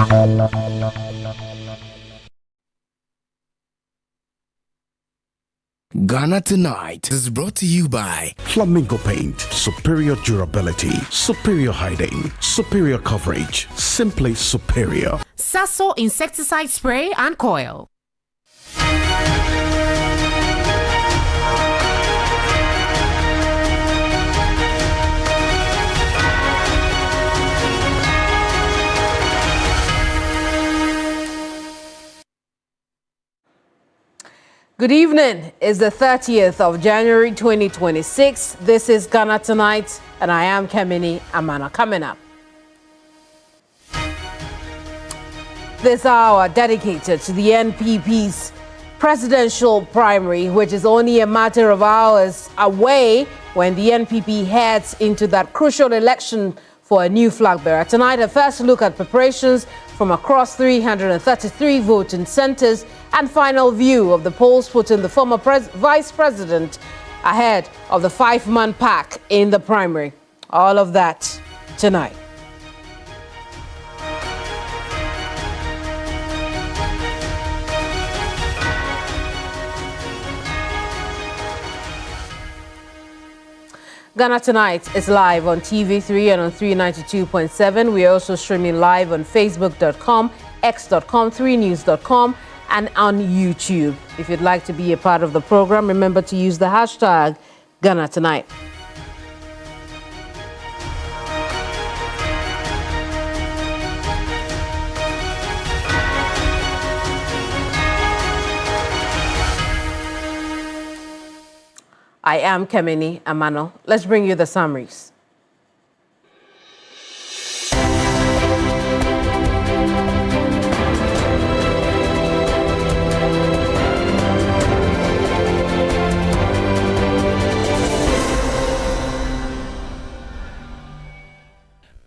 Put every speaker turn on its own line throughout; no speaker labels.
Ghana Tonight is brought to you by
Flamingo Paint. Superior durability, superior hiding, superior coverage, simply superior.
Sasso insecticide spray and coil.
Good evening. It's the 30th of January 2026. This is Ghana Tonight, and I am Kemini Amana. Coming up this hour, dedicated to the NPP's presidential primary, which is only a matter of hours away when the NPP heads into that crucial election for a new flag bearer. Tonight, a first look at preparations from across 333 voting centers and final view of the polls putting the former vice president ahead of the five-man pack in the primary. All of that tonight. Ghana Tonight is live on TV3 and on 392.7. We are also streaming live on Facebook.com, X.com, 3news.com, and on YouTube. If you'd like to be a part of the program, remember to use the hashtag Ghana Tonight. I am Kemini Amano. Let's bring you the summaries.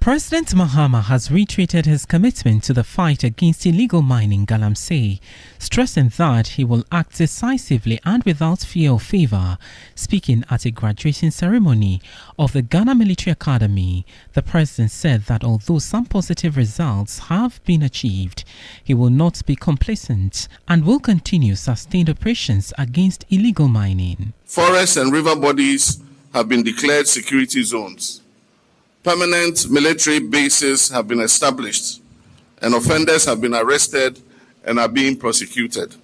President Mahama has reiterated his commitment to the fight against illegal mining in Galamsey, stressing that he will act decisively and without fear or favor. Speaking at a graduation ceremony of the Ghana Military Academy, the president said that although some positive results have been achieved, he will not be complacent and will continue sustained operations against illegal mining.
Forests and river bodies have been declared security zones. Permanent military bases have been established, and offenders have been arrested and are being prosecuted.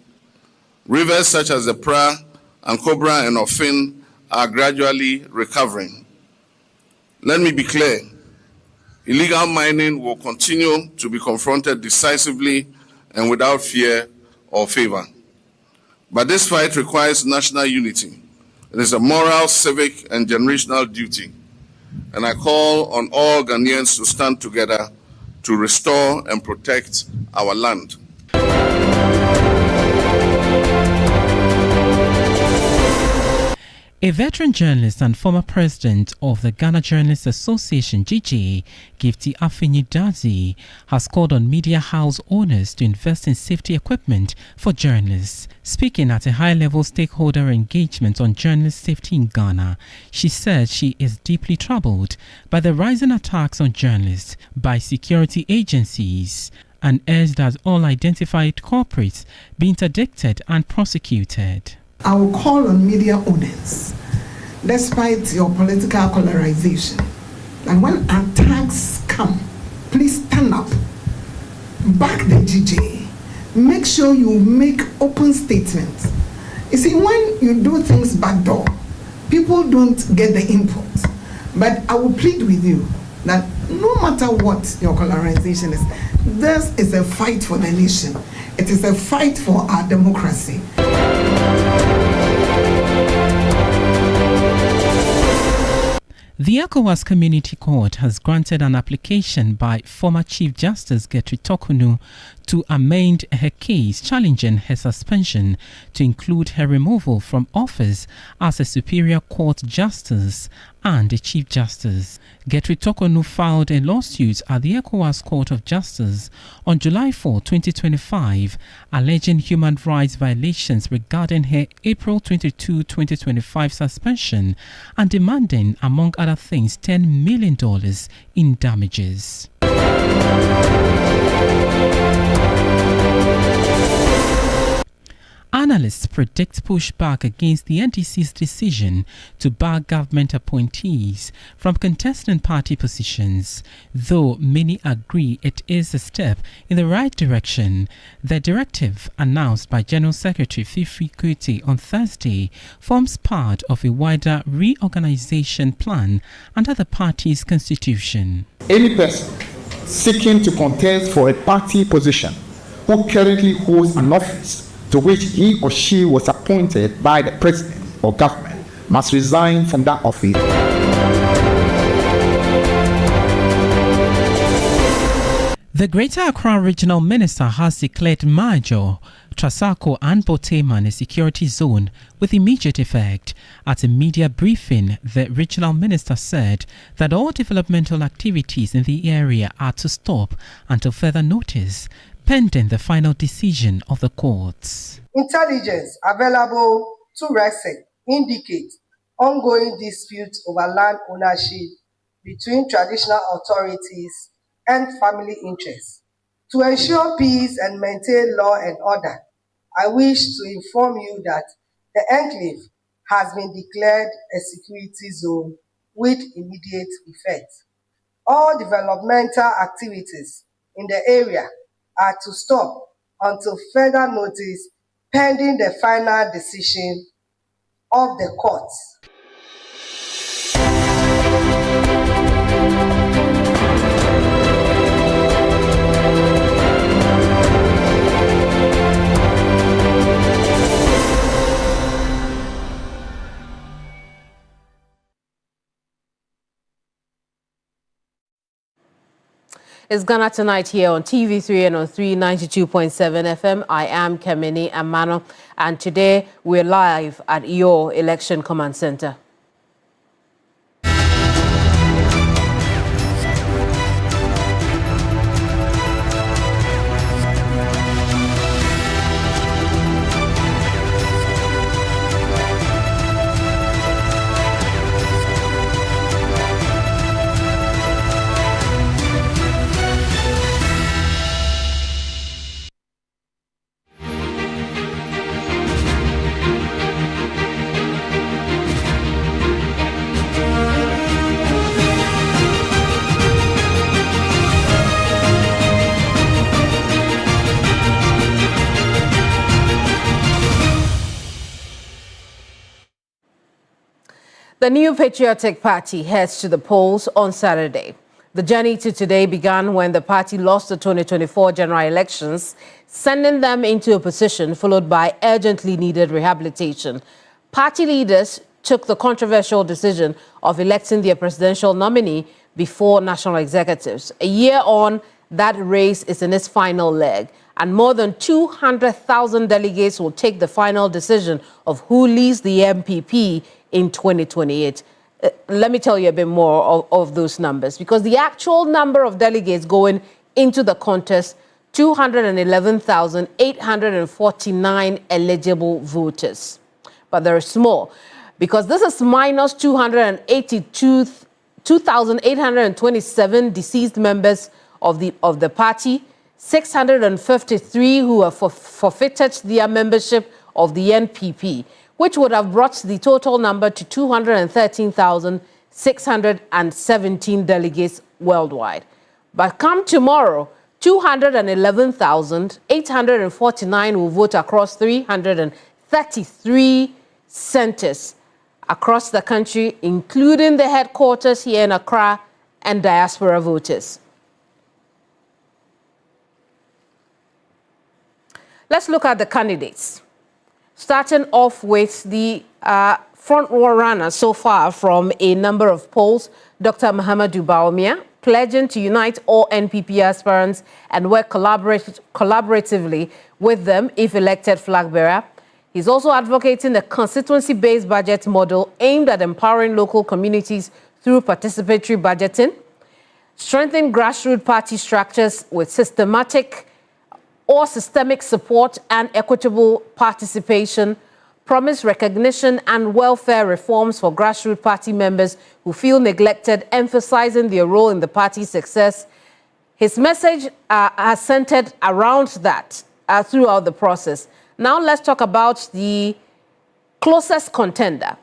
Rivers such as the Pra, Ankobra, and Ofin are gradually recovering. Let me be clear, illegal mining will continue to be confronted decisively and without fear or favor. But this fight requires national unity. It is a moral, civic, and generational duty. And I call on all Ghanaians to stand together to restore and protect our land.
A veteran journalist and former president of the Ghana Journalists Association, GJ, Gifty Afenyi-Dadzie, has called on media house owners to invest in safety equipment for journalists. Speaking at a high-level stakeholder engagement on journalist safety in Ghana, she said she is deeply troubled by the rising attacks on journalists by security agencies and urged that all identified culprits be interdicted and prosecuted.
I will call on media owners, despite your political polarization, and when attacks come, please stand up, back the GJ, make sure you make open statements. You see, when you do things backdoor, people don't get the input. But I will plead with you that no matter what your polarization is, this is a fight for the nation. It is a fight for our democracy.
The ECOWAS Community Court has granted an application by former Chief Justice Gertrude Torkornoo to amend her case challenging her suspension to include her removal from office as a Superior Court Justice and a Chief Justice. Gertrude Torkornoo filed a lawsuit at the ECOWAS Court of Justice on July 4, 2025, alleging human rights violations regarding her April 22, 2025 suspension and demanding, among other things, $10 million in damages. Analysts predict pushback against the NDC's decision to bar government appointees from contesting party positions, though many agree it is a step in the right direction. The directive, announced by General Secretary Fifi Kuti on Thursday, forms part of a wider reorganization plan under the party's constitution.
Any person seeking to contest for a party position who currently holds an office to which he or she was appointed by the president or government must resign from that office.
The Greater Accra Regional Minister has declared Major, Trasacco and Boteman a security zone with immediate effect. At a media briefing, the regional minister said that all developmental activities in the area are to stop until further notice, pending the final decision of the courts.
Intelligence available to RESEC indicate ongoing disputes over land ownership between traditional authorities and family interests. To ensure peace and maintain law and order, I wish to inform you that the enclave has been declared a security zone with immediate effect. All developmental activities in the area are to stop until further notice, pending the final decision of the courts.
It's Ghana Tonight here on TV3 and on 392.7 FM. I am Kemini Amano, and today we're live at your Election Command Center. The New Patriotic Party heads to the polls on Saturday. The journey to today began when the party lost the 2024 general elections, sending them into opposition, followed by urgently needed rehabilitation. Party leaders took the controversial decision of electing their presidential nominee before national executives. A year on, that race is in its final leg, and more than 200,000 delegates will take the final decision of who leads the NPP in 2028. Let me tell you a bit more of those numbers, because the actual number of delegates going into the contest, 211,849 eligible voters. But there is more, because this is minus 282,827 deceased members of the party, 653 who have forfeited their membership of the NPP, which would have brought the total number to 213,617 delegates worldwide. But come tomorrow, 211,849 will vote across 333 centers across the country, including the headquarters here in Accra and diaspora voters. Let's look at the candidates. Starting off with the front runner so far from a number of polls, Dr. Mahamadou Bawumia, pledging to unite all NPP aspirants and work collaboratively with them if elected flag bearer. He's also advocating a constituency-based budget model aimed at empowering local communities through participatory budgeting, strengthening grassroots party structures with systemic support and equitable participation, promise recognition and welfare reforms for grassroots party members who feel neglected, emphasizing their role in the party's success, His message has centered around that throughout the process. Now let's talk about the closest contender,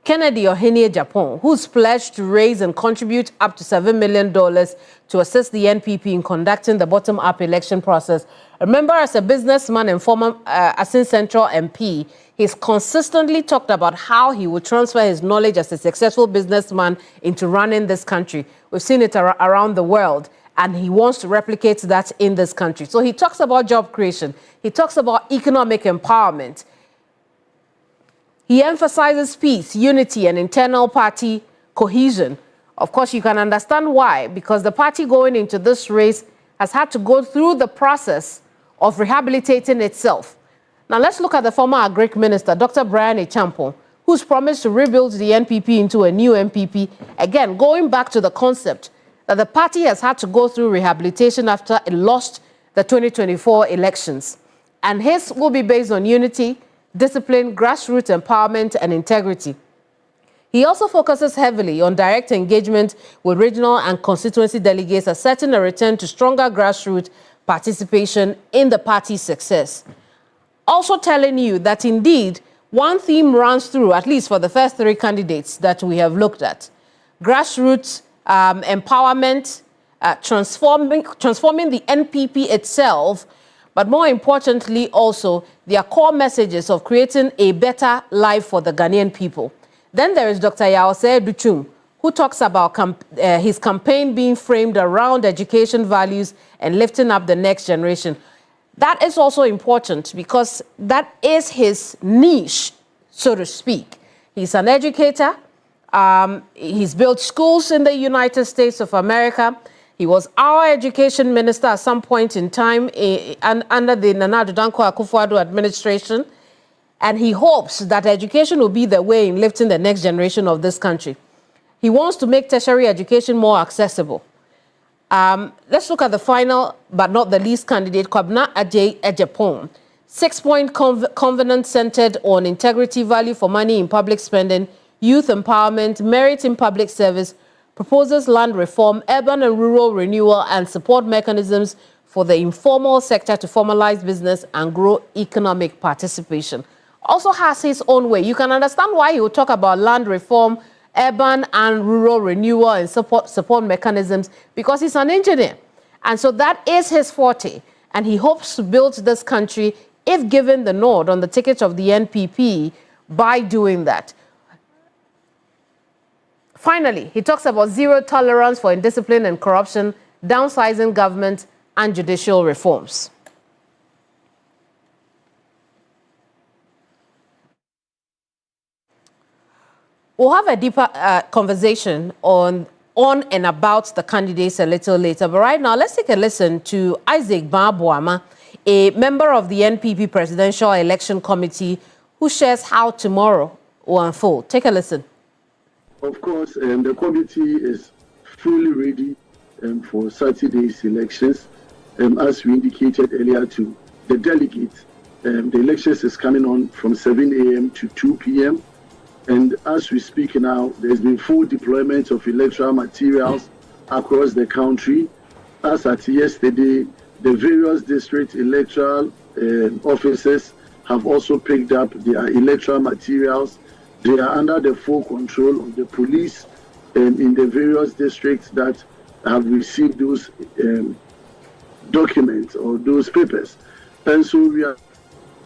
Kennedy Ohene Agyapong, who's pledged to raise and contribute up to $7 million to assist the NPP in conducting the bottom-up election process. Remember, as a businessman and former Asin Central MP, he's consistently talked about how he would transfer his knowledge as a successful businessman into running this country. We've seen it around the world, and he wants to replicate that in this country. So he talks about job creation. He talks about economic empowerment. He emphasizes peace, unity, and internal party cohesion. Of course, you can understand why, because the party going into this race has had to go through the process of rehabilitating itself. Now, let's look at the former Agric Minister, Dr. Brian Acheampong, who's promised to rebuild the NPP into a new NPP. Again, going back to the concept that the party has had to go through rehabilitation after it lost the 2024 elections. And his will be based on unity, discipline, grassroots empowerment, and integrity. He also focuses heavily on direct engagement with regional and constituency delegates, asserting a return to stronger grassroots participation in the party's success. Also telling you that indeed, one theme runs through, at least for the first three candidates that we have looked at: grassroots empowerment, transforming the NPP itself, but more importantly also their core messages of creating a better life for the Ghanaian people. Then there is Dr. Yaosey Duchum, who talks about his campaign being framed around education values and lifting up the next generation. That is also important because that is his niche, so to speak. He's an educator. He's built schools in the United States of America. He was our education minister at some point in time under the Nana Addo Dankwa Akufo-Addo administration. And he hopes that education will be the way in lifting the next generation of this country. He wants to make tertiary education more accessible. Let's look at the final, but not the least candidate, Kwabena Agyapong. 6-point covenant centered on integrity, value for money in public spending, youth empowerment, merit in public service, proposes land reform, urban and rural renewal, and support mechanisms for the informal sector to formalize business and grow economic participation. Also has his own way. You can understand why he will talk about land reform, urban and rural renewal, and support mechanisms, because he's an engineer. And so that is his forte. And he hopes to build this country, if given the nod on the ticket of the NPP, by doing that. Finally, he talks about zero tolerance for indiscipline and corruption, downsizing government, and judicial reforms. We'll have a deeper conversation on and about the candidates a little later. But right now, let's take a listen to Isaac Bawuama, a member of the NPP Presidential Election Committee, who shares how tomorrow will unfold. Take a listen.
Of course, the committee is fully ready for Saturday's elections. As we indicated earlier to the delegates, the elections is coming on from 7 a.m. to 2 p.m. And as we speak now, there's been full deployment of electoral materials across the country. As at yesterday, the various district electoral officers have also picked up their electoral materials. They are under the full control of the police in the various districts that have received those documents or those papers. And so we are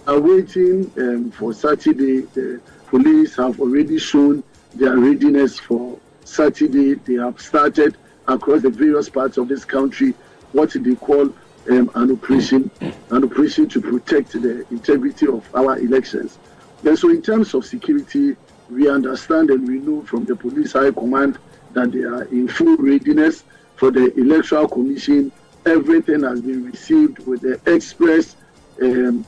waiting for Saturday. The police have already shown their readiness for Saturday. They have started across the various parts of this country what they call an operation to protect the integrity of our elections. And so in terms of security, we understand and we know from the Police High Command that they are in full readiness for the Electoral Commission. Everything has been received with the express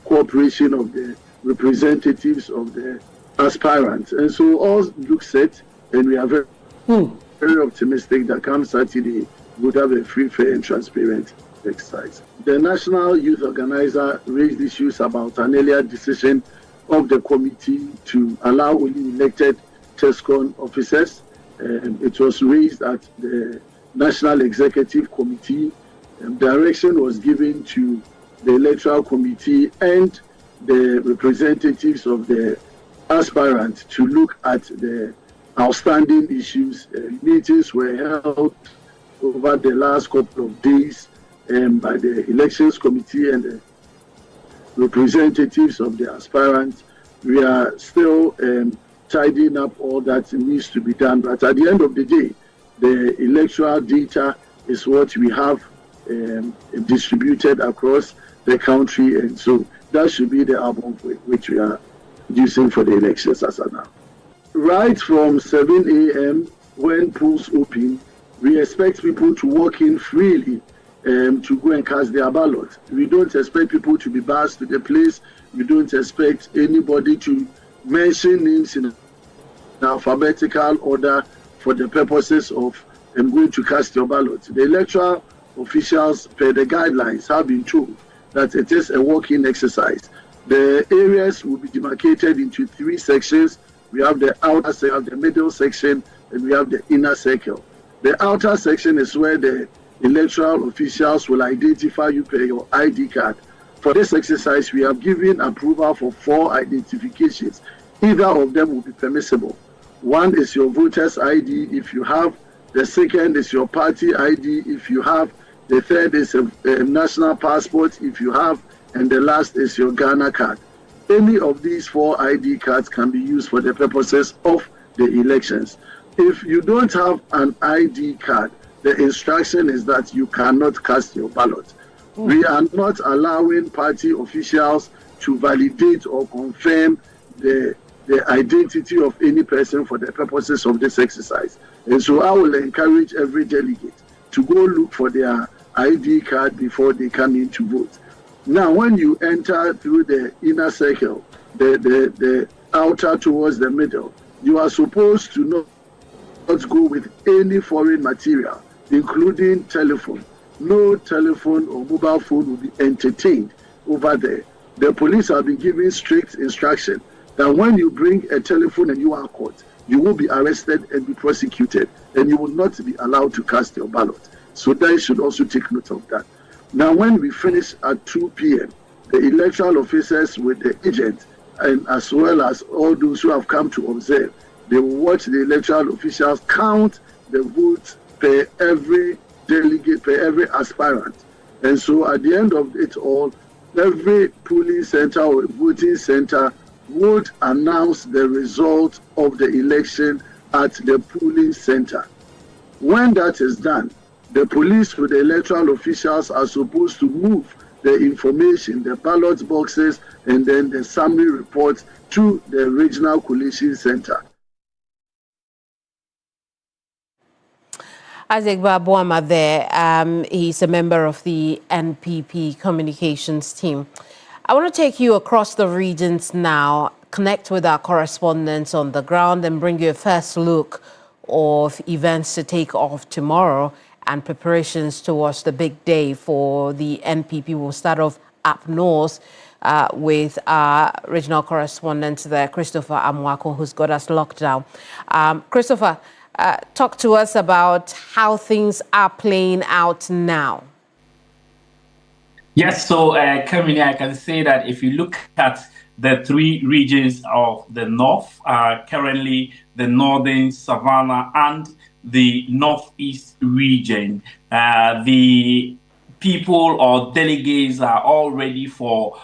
cooperation of the representatives of the aspirants. And so all looks set, and we are very optimistic that come Saturday, we would have a free, fair, and transparent exercise. The National Youth Organizer raised issues about an earlier decision of the committee to allow only elected TESCON officers. It was raised at the National Executive Committee, direction was given to the Electoral Committee and the representatives of the aspirants to look at the outstanding issues. Meetings were held over the last couple of days by the Elections Committee and the representatives of the aspirants. We are still tidying up all that needs to be done, but at the end of the day, the electoral data is what we have distributed across the country, and so that should be the album which we are using for the elections as of now. Right from 7 a.m. when polls open, we expect people to walk in freely to go and cast their ballot. We don't expect people to be buzzed to the place. We don't expect anybody to mention names in alphabetical order for the purposes of going to cast your ballot. The electoral officials, per the guidelines, have been told that it is a walk-in exercise. The areas will be demarcated into 3 sections. We have the outer section, the middle section, and we have the inner circle. The outer section is where the electoral officials will identify you per your ID card. For this exercise, we have given approval for 4 identifications. Either of them will be permissible. One is your voter's ID if you have. The second is your party ID if you have. The third is a national passport if you have. And the last is your Ghana card. Any of these 4 ID cards can be used for the purposes of the elections. If you don't have an ID card, the instruction is that you cannot cast your ballot. We are not allowing party officials to validate or confirm the identity of any person for the purposes of this exercise. And so I will encourage every delegate to go look for their ID card before they come in to vote. Now, when you enter through the inner circle, the outer towards the middle, you are supposed to not go with any foreign material, including telephone. No telephone or mobile phone will be entertained over there. The police have been given strict instruction that when you bring a telephone and you are caught, you will be arrested and be prosecuted, and you will not be allowed to cast your ballot. So they should also take note of that. Now, when we finish at 2 p.m., the electoral officers with the agent, and as well as all those who have come to observe, they will watch the electoral officials count the votes per every delegate, per every aspirant. And so at the end of it all, every polling center or voting center would announce the result of the election at the polling center. When that is done, the police with the electoral officials are supposed to move the information, the ballot boxes, and then the summary report to the regional collation center.
Isaac Babuama there, he's a member of the NPP communications team. I want to take you across the regions now, connect with our correspondents on the ground and bring you a first look of events to take off tomorrow and preparations towards the big day for the NPP. We'll start off up north with our regional correspondent there, Christopher Amwako, who's got us locked down. Christopher, talk to us about how things are playing out now.
Yes, so Kamini, I can say that if you look at the 3 regions of the north, currently the northern Savannah and the northeast region, the people or delegates are all ready for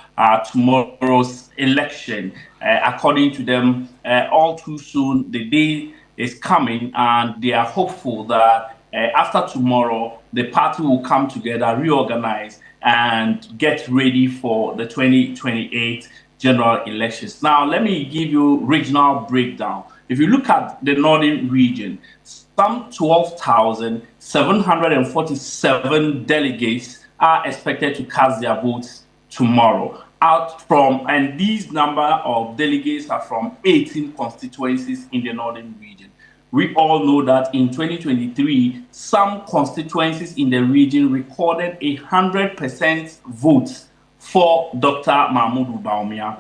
tomorrow's election. According to them, all too soon the day is coming, and they are hopeful that after tomorrow the party will come together, reorganize, and get ready for the 2028 general elections. Now, let me give you regional breakdown. If you look at the northern region, some 12,747 delegates are expected to cast their votes tomorrow. And these number of delegates are from 18 constituencies in the northern region. We all know that in 2023, some constituencies in the region recorded 100% votes for Dr. Mahmoud Bawumia.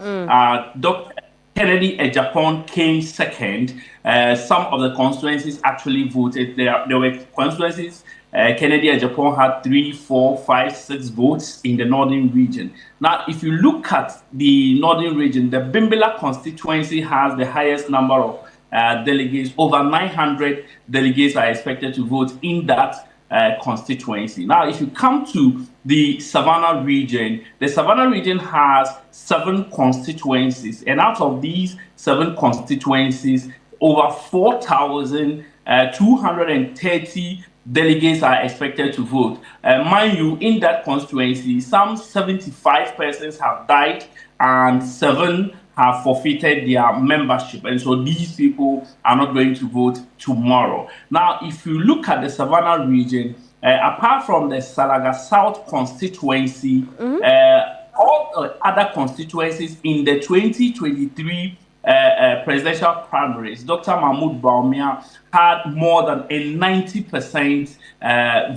Kennedy Ejapon came second. Some of the constituencies actually voted. There were constituencies. Kennedy Ejapon had 3, 4, 5, 6 votes in the northern region. Now, if you look at the northern region, the Bimbilla constituency has the highest number of delegates. Over 900 delegates are expected to vote in that constituency. Now, if you come to the Savannah region, the Savannah region has 7 constituencies, and out of these 7 constituencies, over 4,230 delegates are expected to vote. Mind you, in that constituency, some 75 persons have died and 7 have forfeited their membership, and so these people are not going to vote tomorrow. Now, if you look at the Savannah region, apart from the Salaga South constituency, all other constituencies in the 2023 presidential primaries, Dr. Mahmoud Bawumia had more than a 90%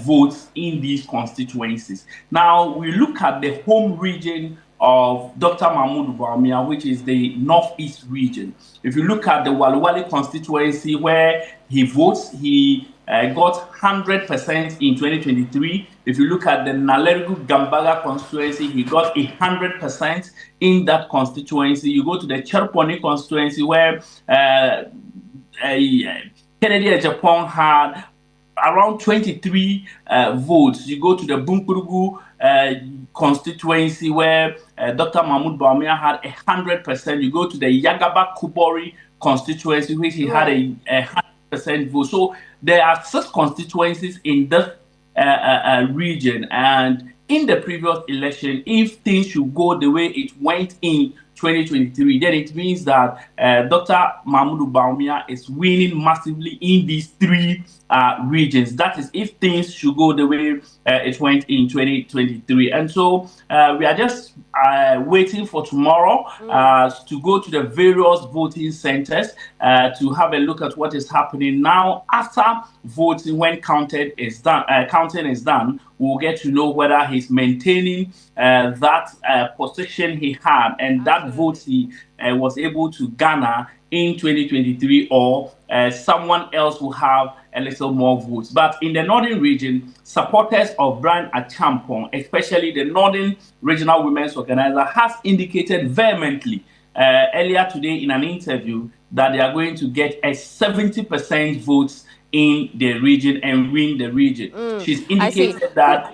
votes in these constituencies. Now, we look at the home region of Dr. Mahmoud Bawumia, which is the Northeast region. If you look at the Walwali constituency where he votes, he got 100% in 2023. If you look at the Nalerigu Gambaga constituency, he got 100% in that constituency. You go to the Cherponi constituency where Kennedy Ejapon had around 23 votes. You go to the Bunkurugu constituency where Dr. Mahmoud Bawumia had 100%. You go to the Yagaba Kubori constituency, which he had a 100% vote. So there are 6 constituencies in this region, and in the previous election, if things should go the way it went in 2023, then it means that Dr. Mahmoud Bawumia is winning massively in these 3 regions. That is, if things should go the way it went in 2023. And so we are just waiting for tomorrow to go to the various voting centers to have a look at what is happening. Now, after voting, when counting is done, we'll get to know whether he's maintaining that position he had and that vote he was able to garner in 2023, or someone else will have a little more votes. But in the northern region, supporters of Brian Achampong, especially the Northern Regional Women's Organizer, has indicated vehemently earlier today in an interview that they are going to get a 70% votes in the region and win the region. She's indicated that...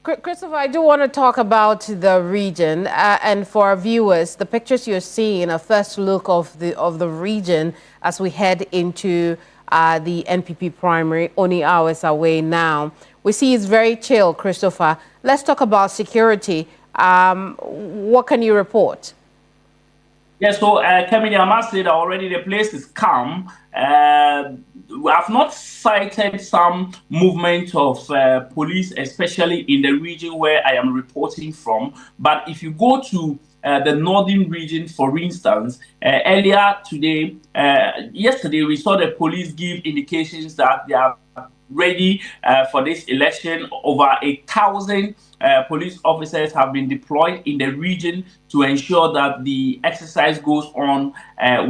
Christopher, I do want to talk about the region, and for our viewers, the pictures you're seeing, a first look of the region as we head into the NPP primary, only hours away now. We see it's very chill, Christopher. Let's talk about security. What can you report?
Yes, so Kemini, I must say that already the place is calm. We have not cited some movement of police, especially in the region where I am reporting from. But if you go to the northern region, for instance, earlier today, yesterday, we saw the police give indications that they are ready for this election. Over 1,000 police officers have been deployed in the region to ensure that the exercise goes on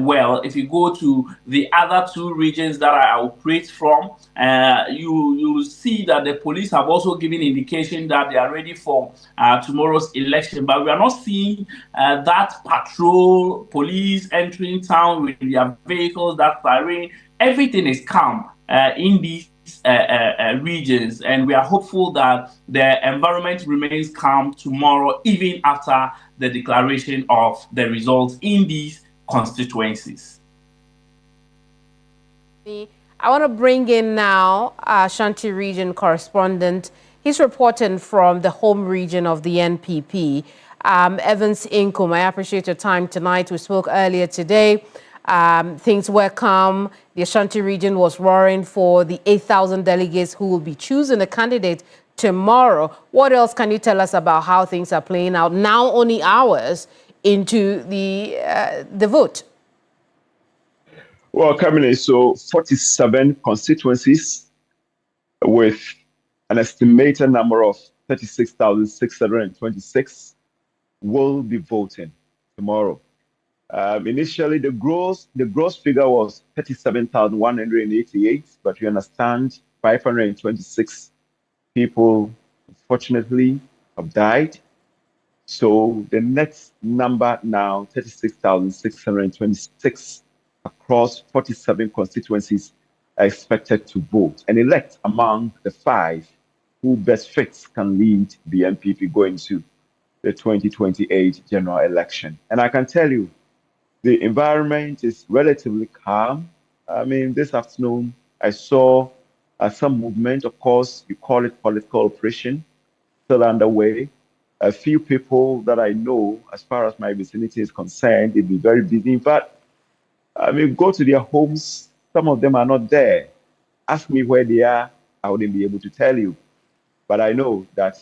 well. If you go to the other 2 regions that I operate from, you see that the police have also given indication that they are ready for tomorrow's election. But we are not seeing that patrol police entering town with their vehicles, that siren. Everything is calm in these regions, and we are hopeful that the environment remains calm tomorrow, even after the declaration of the results in these constituencies.
I want to bring in now Ashanti region correspondent. He's reporting from the home region of the NPP. Evans Inkum, I appreciate your time tonight. We spoke earlier today. Things were calm. The Ashanti region was roaring for the 8,000 delegates who will be choosing a candidate tomorrow. What else can you tell us about how things are playing out now, only hours into the vote?
Well, Kamini, so 47 constituencies with an estimated number of 36,626 will be voting tomorrow. Initially, the gross figure was 37,188, but we understand 526 people, unfortunately, have died. So the next number now, 36,626 across 47 constituencies are expected to vote and elect among the 5 who best fits can lead the NPP going to the 2028 general election. And I can tell you, the environment is relatively calm. I mean, this afternoon, I saw some movement. Of course, you call it political operation, still underway. A few people that I know, as far as my vicinity is concerned, they've been very busy. But I mean, go to their homes, some of them are not there. Ask me where they are, I wouldn't be able to tell you. But I know that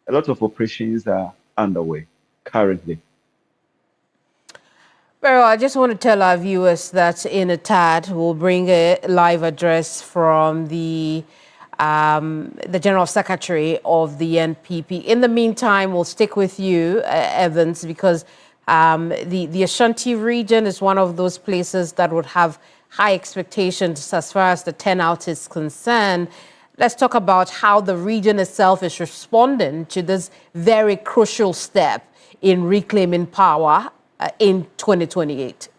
a lot of operations are underway currently.
Very well. I just want to tell our viewers that in a tad, we'll bring a live address from the General Secretary of the NPP. In the meantime, we'll stick with you, Evans, because the Ashanti region is one of those places that would have high expectations as far as the turnout is concerned. Let's talk about how the region itself is responding to this very crucial step in reclaiming power in 2028.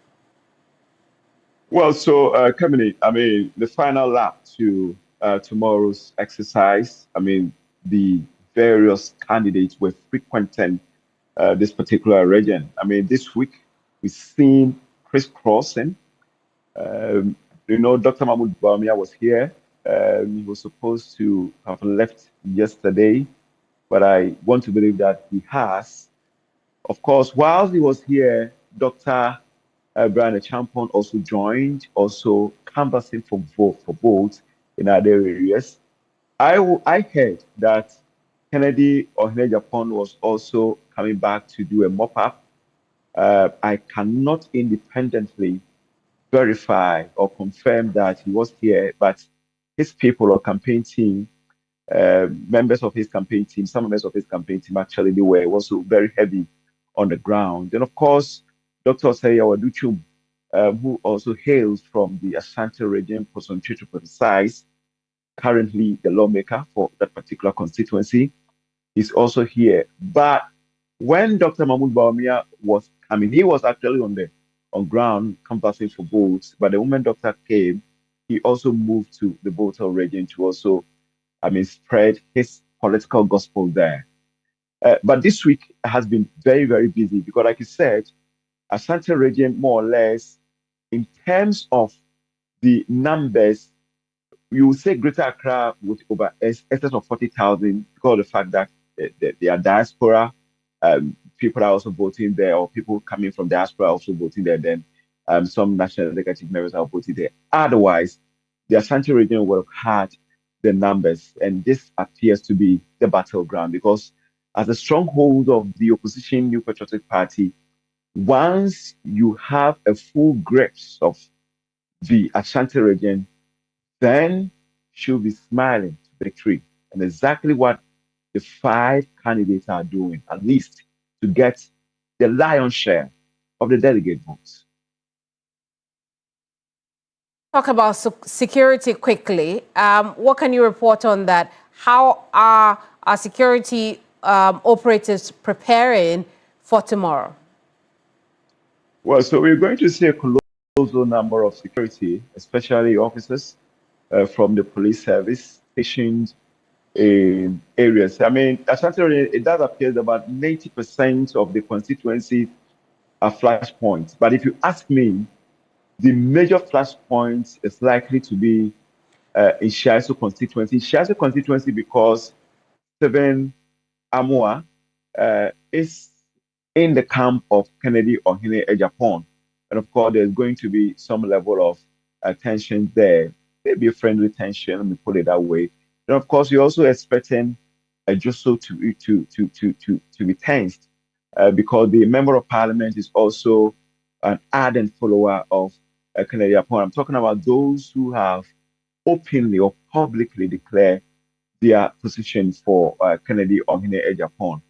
Well, so Kamini, I mean, the final lap to tomorrow's exercise, I mean, the various candidates were frequenting this particular region. I mean, this week we've seen crisscrossing. You know, Dr. Mahmoud Bawumia was here. He was supposed to have left yesterday, but I want to believe that he has. Of course, while he was here, Dr. Brian Acheampong also joined, also canvassing for votes in other areas. I heard that Kennedy Ohinejapon was also coming back to do a mop-up. I cannot independently verify or confirm that he was here, but his people or campaign team, members of his campaign team, some members of his campaign team actually, they were also very heavy on the ground. And of course, Dr. Osei Awaduchum, who also hails from the Ashanti region, Posonchi to precise, currently the lawmaker for that particular constituency, is also here. But when Dr. Mahmoud Bawumia was coming, he was actually on ground canvassing for votes. But the moment Doctor came, he also moved to the Volta region to also, spread his political gospel there. But this week has been very, very busy because, like you said, Ashanti region, more or less, in terms of the numbers, you would say Greater Accra with over excess of 40,000 because of the fact that they are diaspora. People are also voting there, or people coming from diaspora are also voting there. Then some national executive members are voting there. Otherwise, the Ashanti region would have had the numbers, and this appears to be the battleground because as a stronghold of the opposition New Patriotic Party, once you have a full grasp of the Ashanti region, then she'll be smiling to victory. And exactly what the 5 candidates are doing, at least to get the lion's share of the delegate votes.
Talk about security quickly. What can you report on that? How are our security operatives preparing for tomorrow?
Well, so we're going to see a colossal number of security, especially officers from the police service stationed in areas. I mean, Ashanti, it does appear that about 90% of the constituencies are flashpoints. But if you ask me, the major flashpoint is likely to be in Shiaso constituency. Shiaso constituency because Stephen Amoah is in the camp of Kennedy Ohinejapon. And of course, there's going to be some level of tension there, maybe a friendly tension, let me put it that way. And of course, you're also expecting Joso to be tensed because the member of parliament is also an ardent follower of Kennedy Acheampong. I'm talking about those who have openly or publicly declared their position for Kennedy Ohinejapon.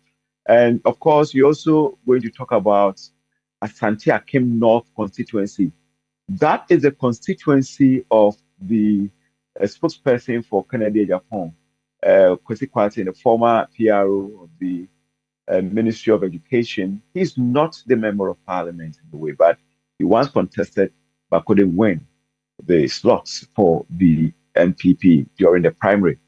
And of course, you're also going to talk about Asante Akim North constituency. That is the constituency of the spokesperson for Kennedy Japan, Kwesi Kwarteng, the former PRO of the Ministry of Education. He's not the member of parliament in the way, but he once contested but couldn't win the slots for the NPP during the primary.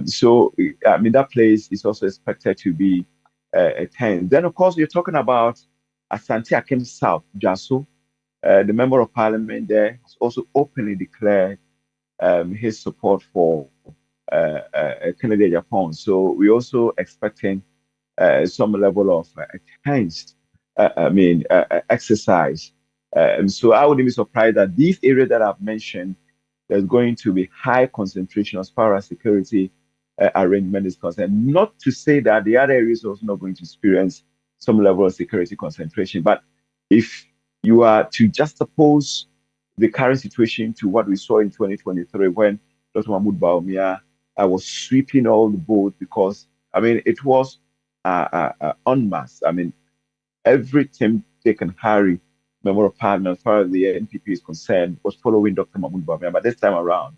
So, I mean, that place is also expected to be a 10. Then, of course, you're talking about Asante Akim South, Jaso. The member of parliament there has also openly declared his support for Kennedy Japan. So, we're also expecting some level of tense, exercise. So I wouldn't be surprised that these areas that I've mentioned, there's going to be high concentration as far as security arrangement is concerned. Not to say that the other areas are also not going to experience some level of security concentration, but if you are to juxtapose the current situation to what we saw in 2023 when Dr. Mahmoud Bawumia was sweeping all the boat, because, I mean, it was en masse. I mean, every Tim, Dick, and Harry member of parliament, as far as the NPP is concerned, was following Dr. Mahmoud Bawumia. But this time around,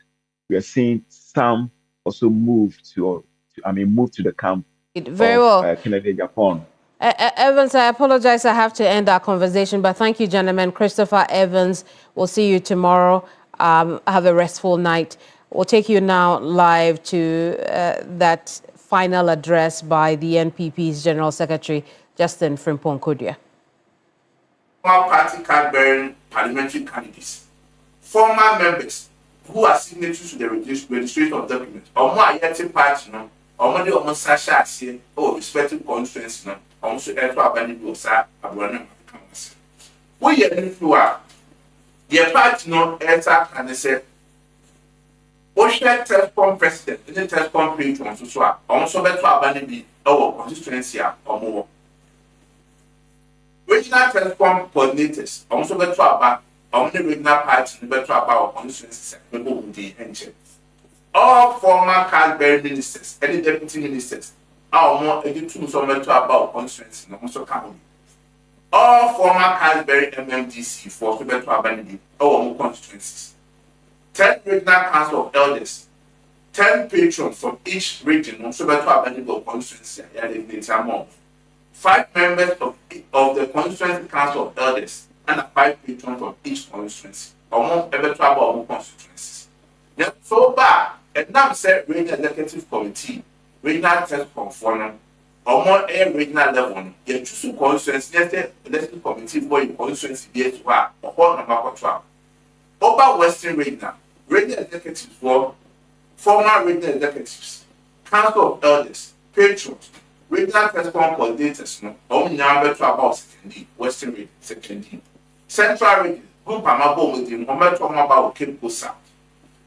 we are seeing some also move to the camp
very well.
Kennedy Japan.
Evans, I apologize. I have to end our conversation, but thank you, gentlemen. Christopher Evans, we'll see you tomorrow. Have a restful night. We'll take you now live to that final address by the NPP's General Secretary, Justin Frimpong Kodia.
Former party card-bearing parliamentary candidates, former members who are signatories to the registration of documents, or more yet party, or more the Sasha, or respective constituency, also enter Abani Bosa, Abraham. We are in Flua. The party no enter and say, Ocean Telcom president, the Telcom patron, so also better Abani our constituency or more. Regional Telcom coordinators, also better about only regional party, better about constituency, all former card-bearing ministers, any deputy ministers, are more educated to about constituency, also county. All former card-bearing MMDC for better Abani or more constituencies. 10 regional council of elders, 10 patrons from each region, also better Abani constituency, and 5 members of the constituency council of elders and 5 patrons from each constituency, among better about constituencies. So far, and now said regional executive committee, regional test conforming, or more air regional level, yet choose constituency, elected committee for your constituency here to her, or one number 12. Over Western regional executives for former regional executives, council of elders, patrons, regional Telcom coordinators, number to about second D, Western region, section D. Central region, group Amabo with the Mometo Mabao Cape South.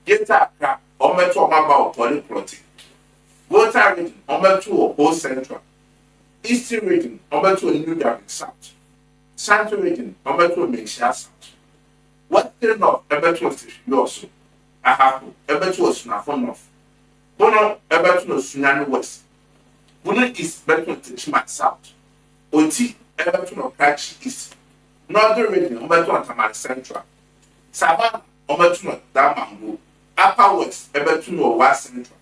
Geta, Ometo Mabao Polyplotting. Water region, Ometo Old Central. Eastern region, Ometo New Durban South. Central region, Ometo Mexia South. Western North, Ometo Yosu. Ahapu, Ometo Sunafon North. Bono, Ometo Sunani West. Bono East, Ometo Tichman South. Oti, Ometo Kachi East. Northern region, Ometo Tamale Central. Savannah, Ometo Damango. Upper West, Ometo West Central.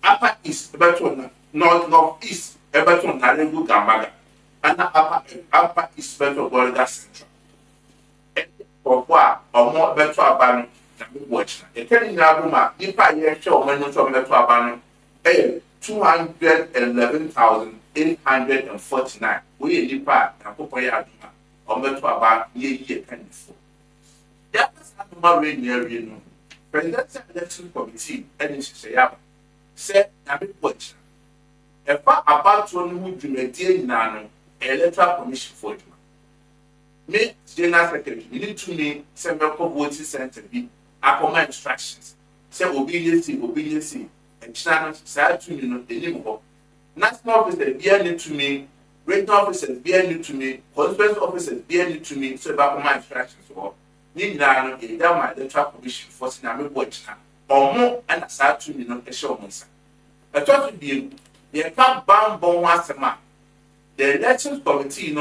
Upper East, Ometo Northeast, Ometo Narengu Gambaga. And Upper East, Ometo Border Central. Or more better abandon than we watch. A telling Nabuma, if I hear show when you talk about abandon, 211,849. We in the part, and Popoya, or better about ye penny for. That was not my radio. Presidential Election Committee, and say, said, Nabi watch. A part about one who do a deal nano, electoral commission for it. Me, General Secretary, you need to me send me voting center be command instructions. Say obedience, and channel side to me the name of national officers be new to me, regional officers be new to me, constituency officers be new to me, so about command instructions or need now a down my electoral commission for Sinami watch or more and aside to me not a show monster. I thought to be the account bound bon once a month. The elections committee,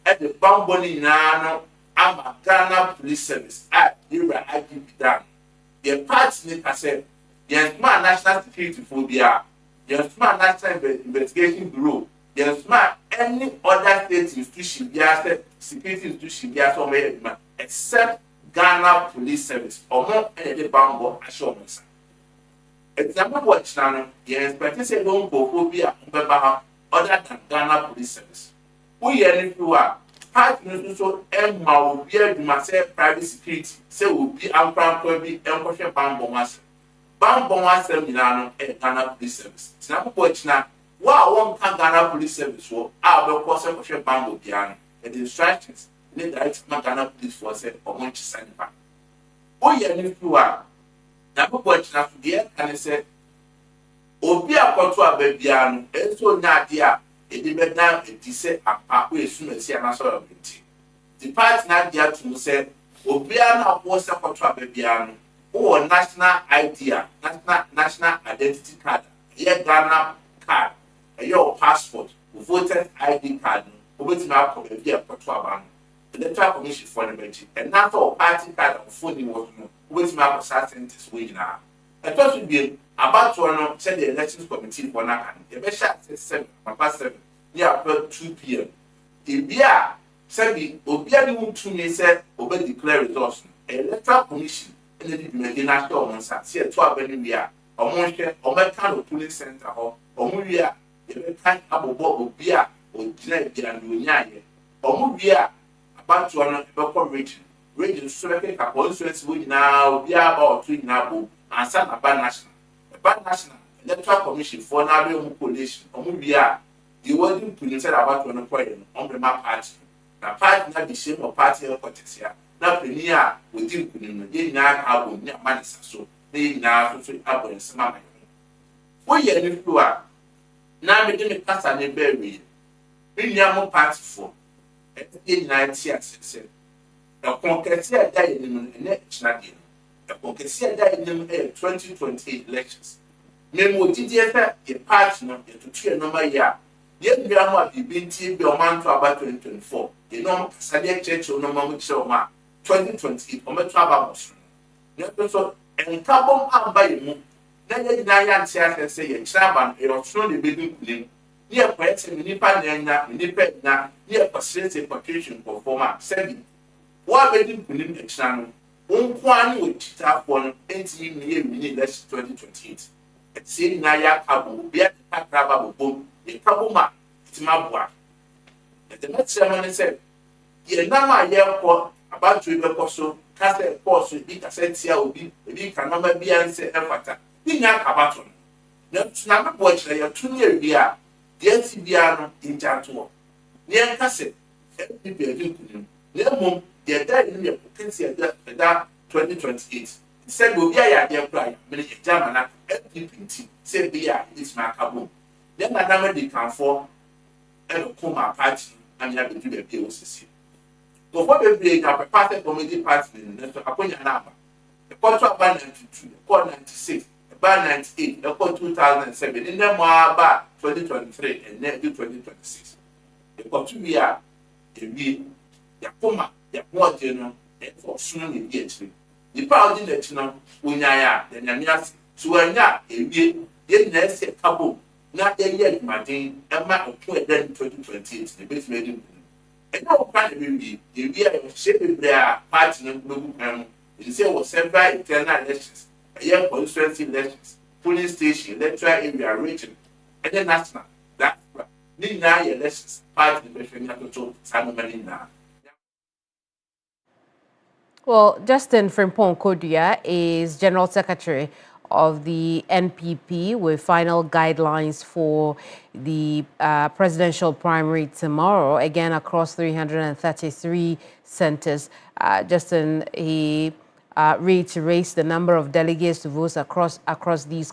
at the Bamboni Nano, I'm Ghana Police Service at Ira Agibidan. The party Nick said, yes, my national security phobia, yes, my national investigation bureau, yes, my any other state institution, yes, security institution, yes, or except Ghana Police Service, or more any Bambo assurance. Example watch now, yes, but it's a long phobia, other than Ghana Police Service. We are in part so Emma will be able to say private security, say will be Ampran Kobe and Kosher Bambomas. Bambomas Seminano and Ghana Police Service. Snap watch now. Wow, one Ghana Police Service for our Kosher Kosher Bambo Piano and the instructions in the direct Ghana Police Force or Monch Sanipa. We are in Napo watch now to the end and say, Obia Kotua Bebiano, and so Nadia. It down a decent and pathway as soon as he answered the party not yet to say, Obiana was a contract Bebiano, or national idea, national identity card, a Ghana card, your passport, voter ID card, over to now come via Potuaban, the electoral commission for the budget, and not all party card of phone was with my certain way now. I thought it would be about to send the elections committee for Nakan. The best shot says 7, past 7, near 2 p.m. The beer said, Obia won't to me said, Obey declare results. Electoral commission and the national ones at 12 anywhere, or Monster, or my kind of police center, or Muria, the kind of Obia, or Genevieve and Dunya, or Muria, about to an local region. Region Sulake, a constituency we now be about 3 now. And some about national. About national electoral commission for now coalition. Omudia, the wording to inside about one point on the map party. Now party not the same or party or Cortesia. Now premier within Kunin, they now have near Manisa, so they now so up in some. We are in Flua. Now we didn't pass an berry. We near party for. At the 19th said. A conqueror died in the next Nadia. A conqueror died in the 2028 elections. Memo DDF, a partner, to 2 number year. Yet, we are not being TV or man to about 2024. The normal Sadia Church or no moment show 2028 or Metrabamos. So, and carbon and by you. Then the Nyan say a chaban, a strong building. Near Pets and Nipana, near Pacific Patrician performer, 7. What wedding Kunim exam? One with tap one 18 year less 2028. At saying Naya Kabu, be at the Pakraba boom, a Kabuma, it's my boy. At the next ceremony said, Ye Nama Yelko about to be also, cast a course with big assentia will be, we can number be answer Elfata. Be not Kabaton. No, Snapper watch like a 2 year beer, the LCBR in Jantua. Near Cassette, people are doing Lemon. They died in the potential that 2028. Said, will be a dear cry, many German FPT, said, be it's my cabo. Then I never did come for and coma party and you have to do the POCC. So, what they play a party committee party in the Aponia number. The contract by 92, the call 96, the by 98, the call 2007, in them are about 2023 and then 2026. The call 2 years, the Yakoma. The more general for soon in the entry. The proud in the channel, when I am, then Yamias, so I not a year, yet next a couple, not a year, my thing, and my appointment then 2028, the best made him. And no kind of be the year of shaping their party and global panel, in say was several internal elections, a year constituency elections, polling station, electoral area region, and the national. That's right. Need 9 elections, party the best to Simon now.
Well, Justin Frimpong Kodia is General Secretary of the NPP with final guidelines for the presidential primary tomorrow, again across 333 centers. Justin, he reiterates the number of delegates to vote across these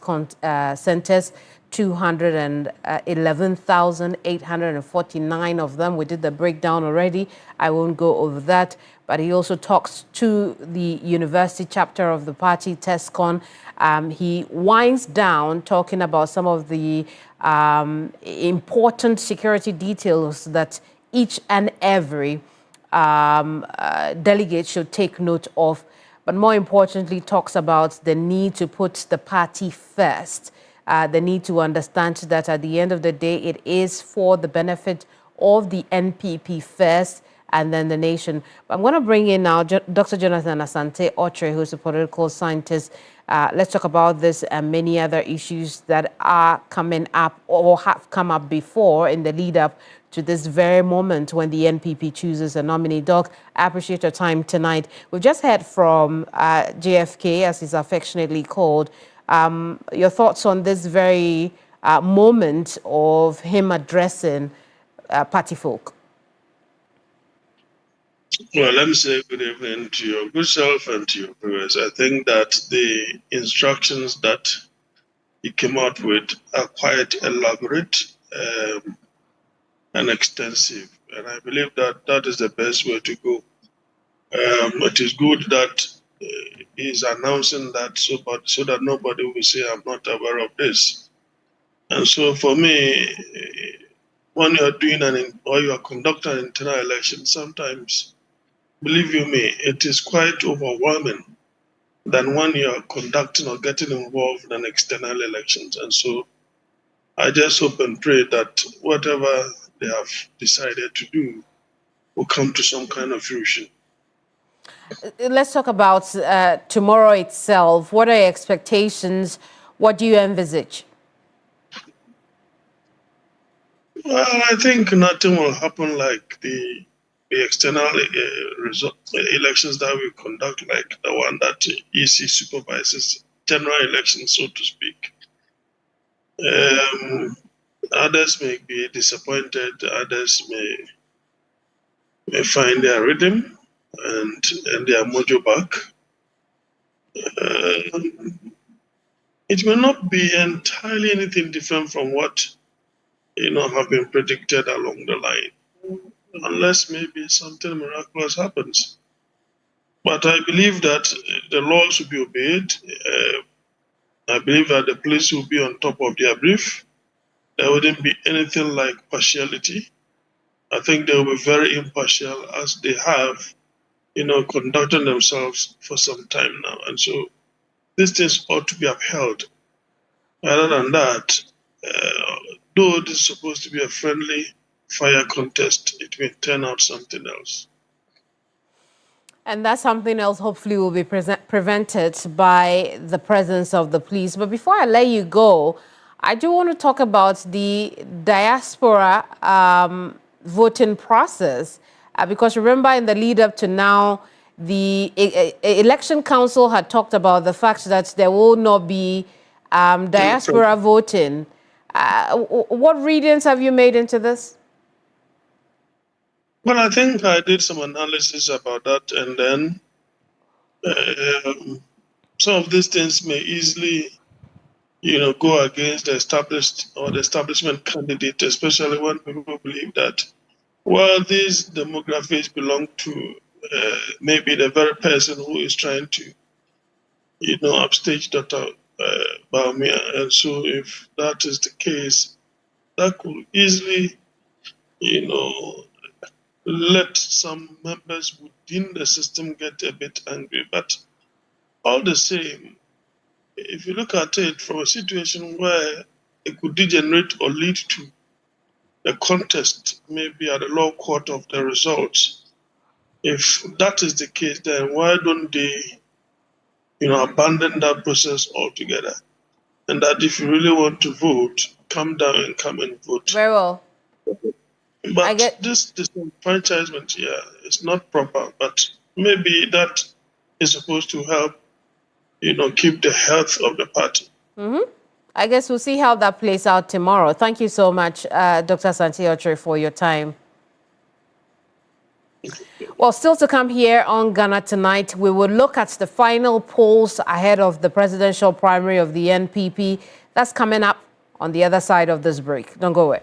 centers. 211,849 of them. We did the breakdown already. I won't go over that. But he also talks to the university chapter of the party, TESCON. He winds down talking about some of the important security details that each and every delegate should take note of, but more importantly talks about the need to put the party first, the need to understand that at the end of the day, it is for the benefit of the NPP first and then the nation. But I'm going to bring in now Dr. Jonathan Asante Otre, who's a political scientist. Let's talk about this and many other issues that are coming up or have come up before in the lead up to this very moment when the NPP chooses a nominee. Doc, I appreciate your time tonight. We've just heard from JFK, as he's affectionately called. Your thoughts on this very moment of him addressing party folk?
Well, let me say good evening to your good self and to your viewers. I think that the instructions that he came out with are quite elaborate and extensive, and I believe that that is the best way to go. It is good that he's announcing that so that nobody will say I'm not aware of this. And so for me, when you are doing or you are conducting an internal election, sometimes, believe you me, it is quite overwhelming than when you are conducting or getting involved in an external elections. And so I just hope and pray that whatever they have decided to do will come to some kind of fruition.
Let's talk about tomorrow itself. What are your expectations? What do you envisage?
Well, I think nothing will happen like the external elections that we conduct, like the one that EC supervises, general elections, so to speak. Others may be disappointed, others may find their rhythm and their mojo back. It may not be entirely anything different from what have been predicted along the line, unless maybe something miraculous happens. But I believe that the laws will be obeyed. I believe that the police will be on top of their brief. There wouldn't be anything like partiality. I think they will be very impartial, as they have, conducting themselves for some time now. And so these things ought to be upheld. Other than that, though this is supposed to be a friendly fire contest, it may turn out something else.
And that something else hopefully will be prevented by the presence of the police. But before I let you go, I do want to talk about the diaspora voting process. Because remember, in the lead up to now, the Election Council had talked about the fact that there will not be diaspora voting. What readings have you made into this?
Well, I think I did some analysis about that, and then some of these things may easily, go against the established or the establishment candidate, especially when people believe that, well, these demographics belong to maybe the very person who is trying to, upstage Dr. Bawumia. And so if that is the case, that could easily, let some members within the system get a bit angry. But all the same, if you look at it from a situation where it could degenerate or lead to a contest, maybe at the lower court of the results, if that is the case, then why don't they, abandon that process altogether? And that if you really want to vote, come down and come and vote.
Very well.
But this disenfranchisement, it's not proper. But maybe that is supposed to help, keep the health of the party.
I guess we'll see how that plays out tomorrow. Thank you so much, Dr. Asante Otre, for your time. Well, still to come here on Ghana Tonight, we will look at the final polls ahead of the presidential primary of the NPP. That's coming up on the other side of this break. Don't go away.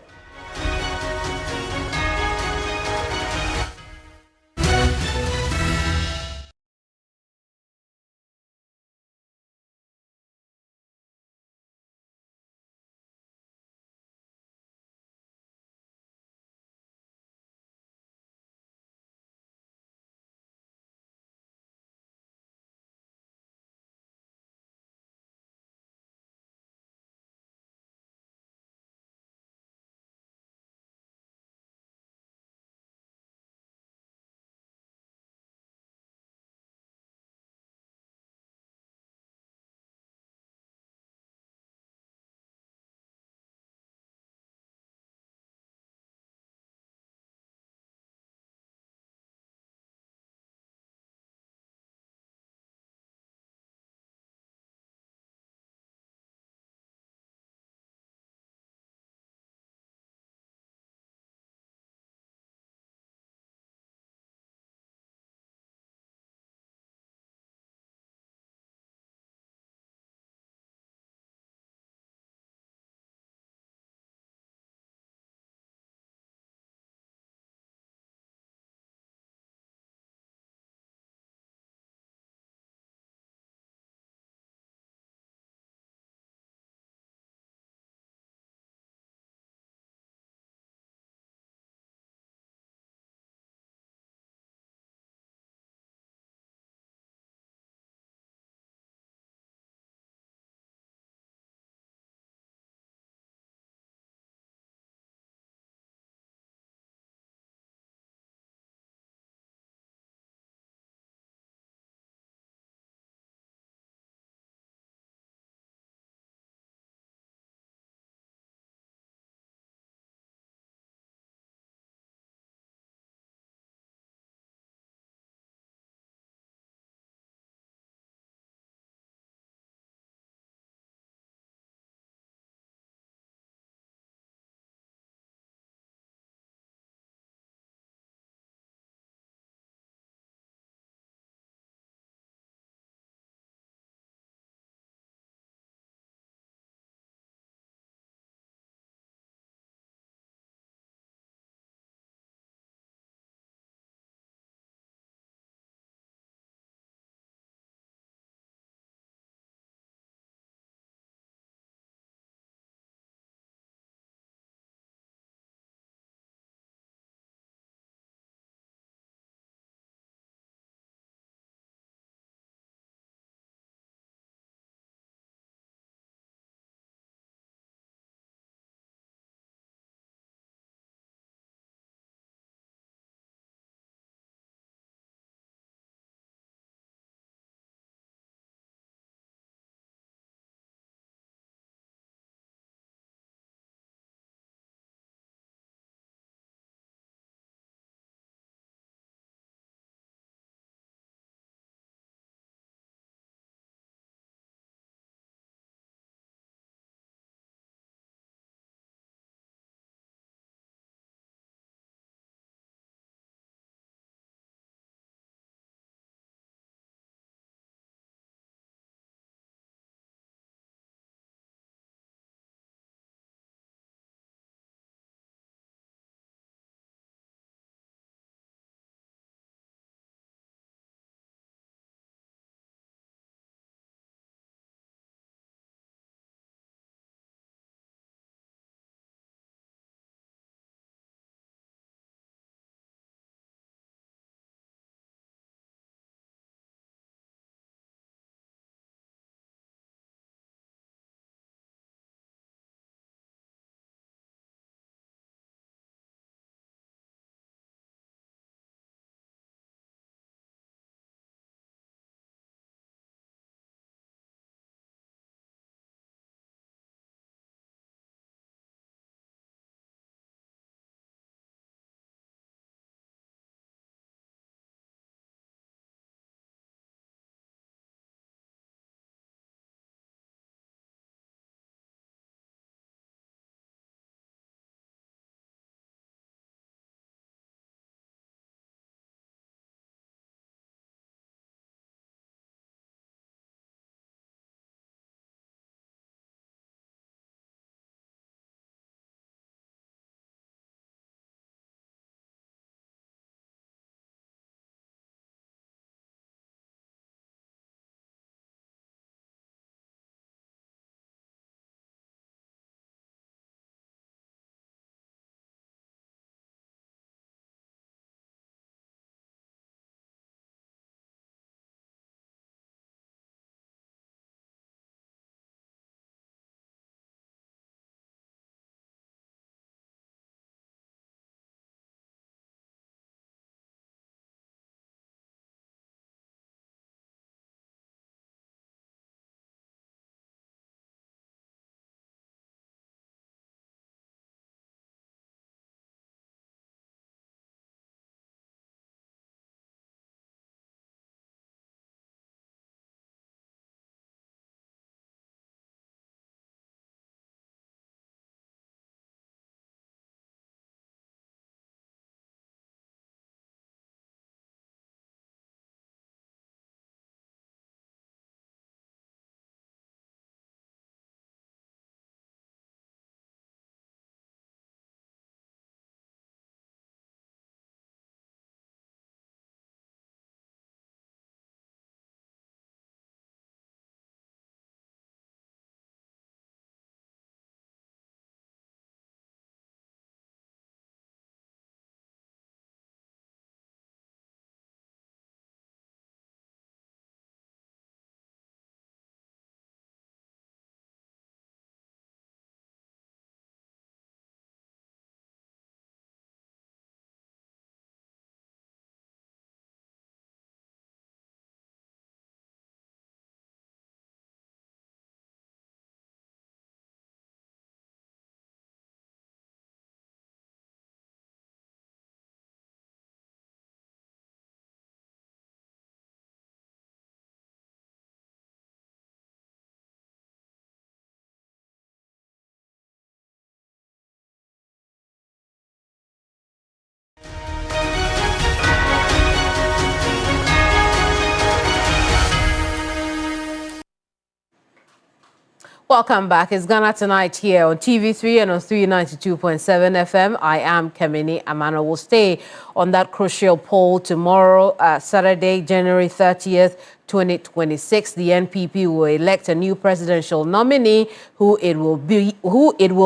Welcome back. It's Ghana Tonight here on TV3 and on 392.7 FM. I am Kemini Amano. We'll stay on that crucial poll tomorrow, Saturday, January 30th, 2026. The NPP will elect a new presidential nominee. Who it will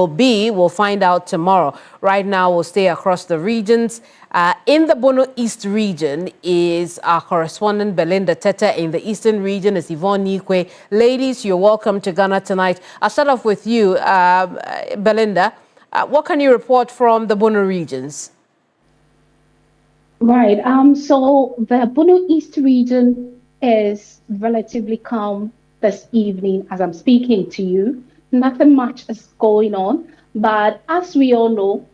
be, we'll find out tomorrow. Right now, we'll stay across the regions. In the Bono East region is our correspondent Belinda Tete. In the Eastern region is Yvonne Nikwe. Ladies, you're welcome to Ghana Tonight. I'll start off with you, Belinda. What can you report from the Bono regions?
Right. So the Bono East region is relatively calm this evening as I'm speaking to you. Nothing much is going on. But as we all know,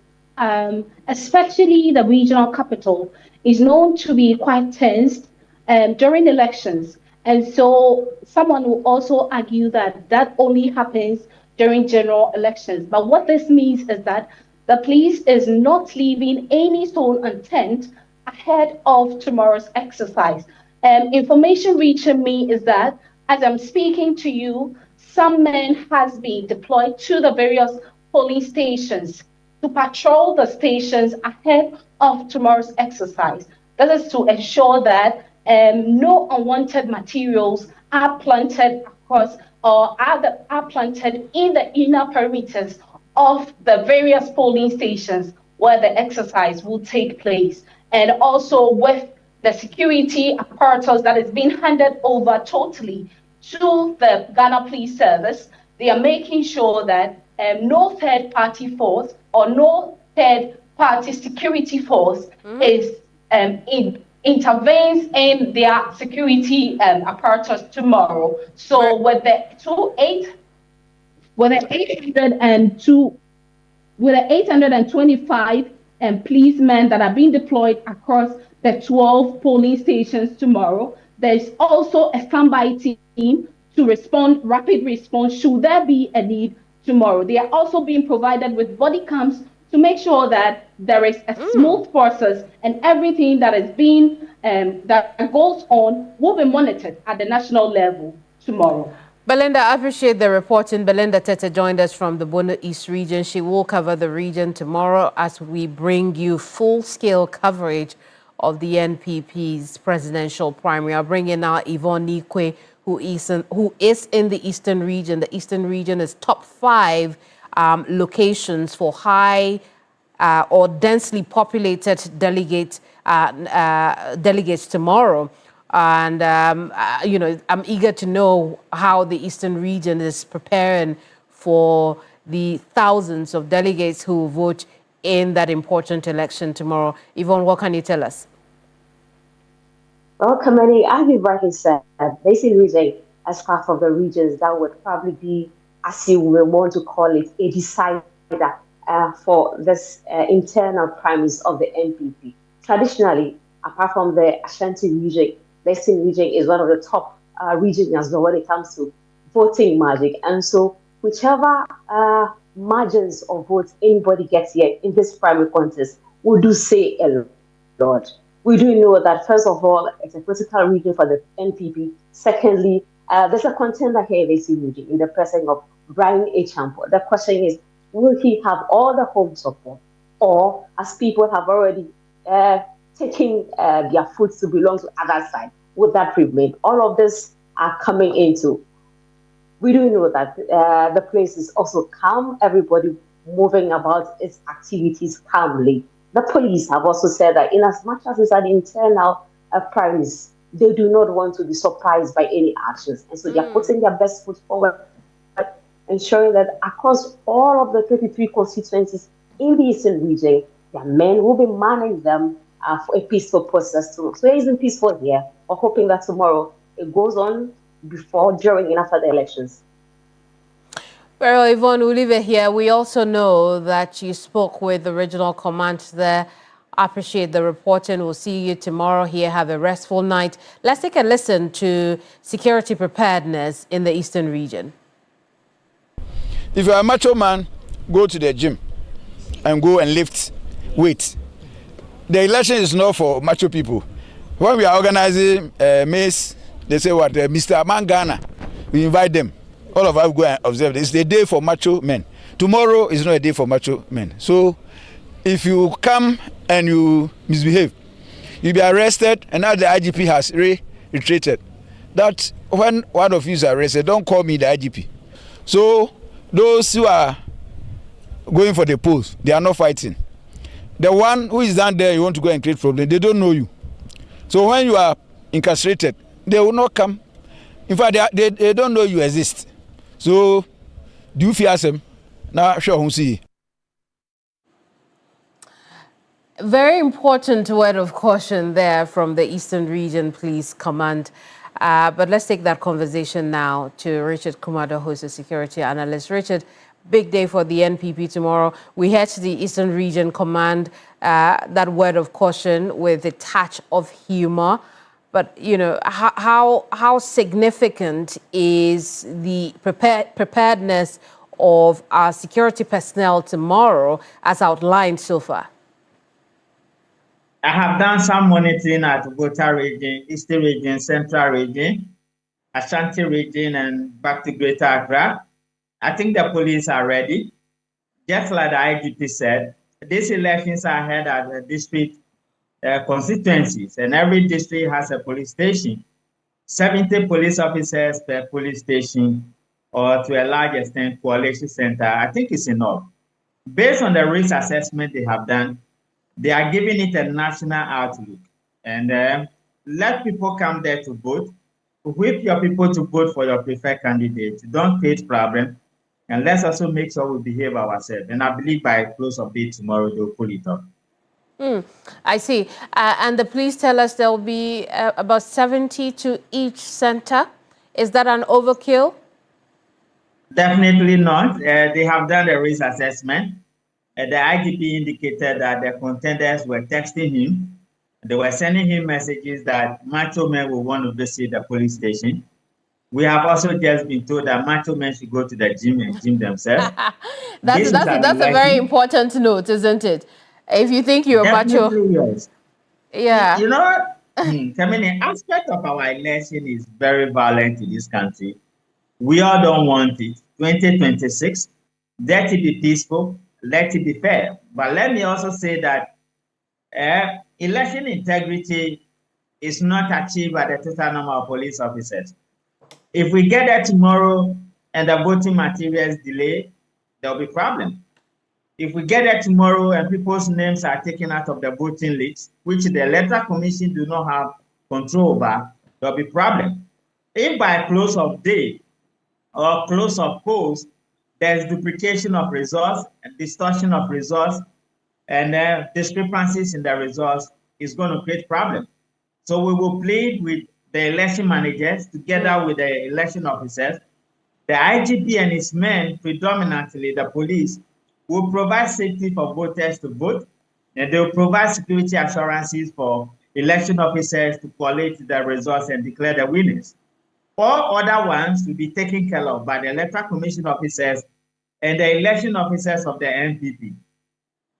especially the regional capital is known to be quite tense during elections. And so someone will also argue that that only happens during general elections. But what this means is that the police is not leaving any stone unturned ahead of tomorrow's exercise. Information reaching me is that as I'm speaking to you, some men has been deployed to the various polling stations to patrol the stations ahead of tomorrow's exercise. That is to ensure that no unwanted materials are planted across or are planted in the inner perimeters of the various polling stations where the exercise will take place. And also with the security apparatus that is being handed over totally to the Ghana Police Service, they are making sure that no third-party force or no third-party security force is intervenes in their security apparatus tomorrow. So with the 825 policemen that are being deployed across the 12 polling stations tomorrow, there's also a standby team to respond, rapid response, should there be a need tomorrow. They are also being provided with body cams to make sure that there is a smooth process and everything that is being that goes on will be monitored at the national level tomorrow.
Belinda, I appreciate the reporting. Belinda Tete joined us from the Bono East region. She will cover the region tomorrow as we bring you full-scale coverage of the NPP's presidential primary. I'll bring in now Yvonne Nikwe, who is in the Eastern region. The Eastern region is top 5 locations for high or densely populated delegates tomorrow. And, I'm eager to know how the Eastern region is preparing for the thousands of delegates who will vote in that important election tomorrow. Yvonne, what can you tell us?
Well, Kamani, as you've rightly said, Basin region, as part of the regions, that would probably be, as you will want to call it, a decider for this internal primaries of the NPP. Traditionally, apart from the Ashanti region, Basin region is one of the top regions as well when it comes to voting margin. And so whichever margins of votes anybody gets here in this primary contest will do say a lot. We do know that, first of all, it's a critical region for the NPP. Secondly, there's a contender here in the Basin region in the person of Brian Acheampong. The question is, will he have all the home support? Or, as people have already taking their foot to belong to other side, would that remain? All of this are coming into. We do know that the place is also calm, everybody moving about its activities calmly. The police have also said that in as much as it's an internal primaries, they do not want to be surprised by any actions. And so they're putting their best foot forward, ensuring that across all of the 33 constituencies in the Eastern region, their men will be manning them for a peaceful process too. So it isn't peaceful here. We're hoping that tomorrow it goes on before, during, and after the elections.
Well, Yvonne, we'll leave it here. We also know that you spoke with the regional command there. I appreciate the reporting. We'll see you tomorrow here. Have a restful night. Let's take a listen to security preparedness in the Eastern region.
If you're a macho man, go to the gym and go and lift weights. The election is not for macho people. When we are organizing maize, they say what? Mr. Mangana, we invite them. All of us go and observe this. It's the day for macho men. Tomorrow is not a day for macho men. So if you come and you misbehave, you'll be arrested, and now the IGP has retreated. That when one of you is arrested, don't call me the IGP. So those who are going for the post, they are not fighting. The one who is down there, you want to go and create problem, they don't know you. So when you are incarcerated, they will not come. In fact, they don't know you exist. So do you fear them? Now, sure, we'll see.
Very important word of caution there from the Eastern Region Police Command. But let's take that conversation now to Richard Kumado, who's a security analyst. Richard, big day for the NPP tomorrow. We head to the Eastern Region Command, that word of caution with a touch of humor. But, you know, how significant is the preparedness of our security personnel tomorrow as outlined so far?
I have done some monitoring at Volta region, Eastern region, Central region, Ashanti region, and back to Greater Accra. I think the police are ready. Just like the IGP said, these elections are held at the district constituencies, and every district has a police station. 70 police officers per police station, or to a large extent, coalition center, I think it's enough. Based on the risk assessment they have done, they are giving it a national outlook. And let people come there to vote. Whip your people to vote for your preferred candidate. Don't create problem. And let's also make sure we behave ourselves. And I believe by close of day tomorrow, they'll pull it off.
I see. And the police tell us there will be about 70 to each center. Is that an overkill?
Definitely not. They have done a risk assessment. The IGP indicated that the contenders were texting him. They were sending him messages that macho men will want to visit the police station. We have also just been told that macho men should go to the gym and gym themselves.
That's a very important note, isn't it? If you think you're macho.
Yes.
Yeah.
You know, the aspect of our election is very violent in this country. We all don't want it. 2026, let it be peaceful, let it be fair. But let me also say that election integrity is not achieved by the total number of police officers. If we get there tomorrow and the voting materials delay, there'll be problem. If we get there tomorrow and people's names are taken out of the voting list, which the Electoral Commission do not have control over, there'll be problem. If by close of day or close of polls, there's duplication of results, and distortion of results, and discrepancies in the results, is going to create problem. So we will plead with the election managers together with the election officers. The IGP and his men, predominantly the police, will provide safety for voters to vote, and they will provide security assurances for election officers to collate the results and declare the winners. All other ones will be taken care of by the Electoral Commission officers and the election officers of the NPP.